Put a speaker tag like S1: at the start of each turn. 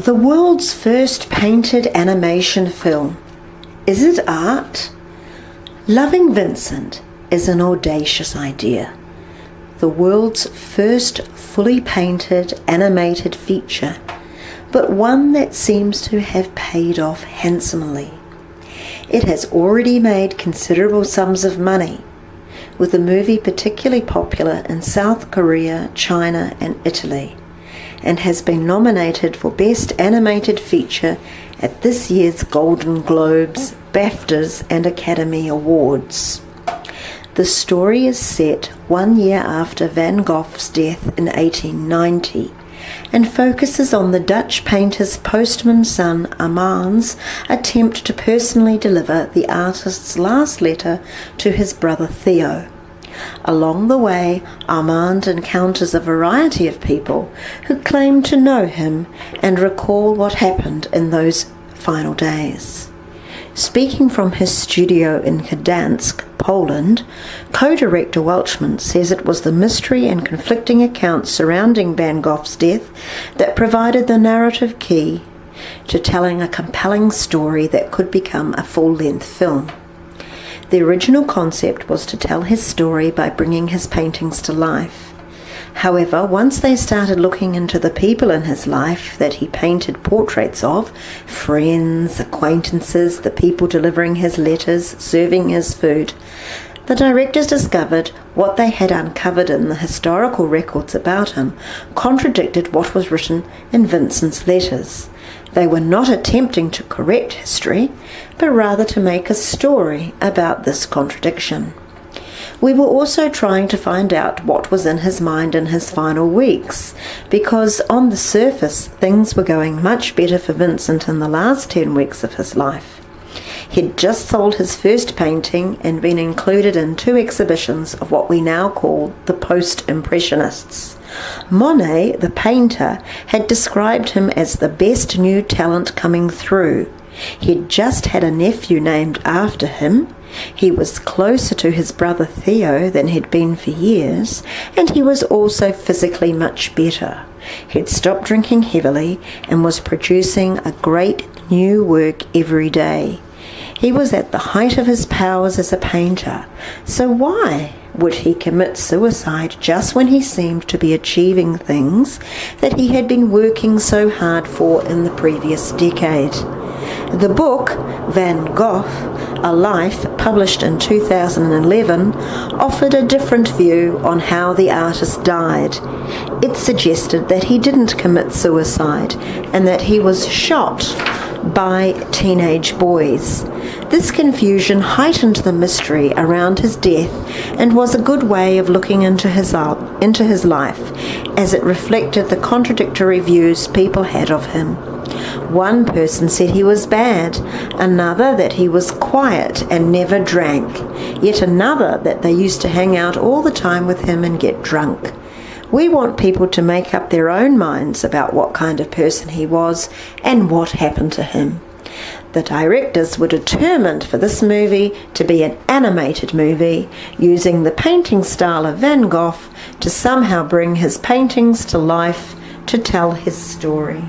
S1: The world's first painted animation film. Is it art? Loving Vincent is an audacious idea. The world's first fully painted animated feature, but one that seems to have paid off handsomely. It has already made considerable sums of money, with the movie particularly popular in South Korea, China and Italy, and has been nominated for Best Animated Feature at this year's Golden Globes, BAFTAs and Academy Awards. The story is set 1 year after Van Gogh's death in 1890 and focuses on the Dutch painter's postman son Armand's attempt to personally deliver the artist's last letter to his brother Theo. Along the way, Armand encounters a variety of people who claim to know him and recall what happened in those final days. Speaking from his studio in Gdansk, Poland, co-director Welchman says it was the mystery and conflicting accounts surrounding Van Gogh's death that provided the narrative key to telling a compelling story that could become a full-length film. The original concept was to tell his story by bringing his paintings to life. However, once they started looking into the people in his life that he painted portraits of, friends, acquaintances, the people delivering his letters, serving his food, the directors discovered what they had uncovered in the historical records about him contradicted what was written in Vincent's letters. They were not attempting to correct history, but rather to make a story about this contradiction. We were also trying to find out what was in his mind in his final weeks, because on the surface things were going much better for Vincent in the last 10 weeks of his life. He'd just sold his first painting and been included in 2 exhibitions of what we now call the Post-Impressionists. Monet, the painter, had described him as the best new talent coming through. He'd just had a nephew named after him. He was closer to his brother Theo than he'd been for years, and he was also physically much better. He'd stopped drinking heavily and was producing a great new work every day. He was at the height of his powers as a painter, so why would he commit suicide just when he seemed to be achieving things that he had been working so hard for in the previous decade? The book, Van Gogh, A Life, published in 2011, offered a different view on how the artist died. It suggested that he didn't commit suicide and that he was shot by teenage boys. This confusion heightened the mystery around his death and was a good way of looking into his life, as it reflected the contradictory views people had of him. One person said he was bad, another that he was quiet and never drank, yet another that they used to hang out all the time with him and get drunk. We want people to make up their own minds about what kind of person he was and what happened to him. The directors were determined for this movie to be an animated movie, using the painting style of Van Gogh to somehow bring his paintings to life to tell his story.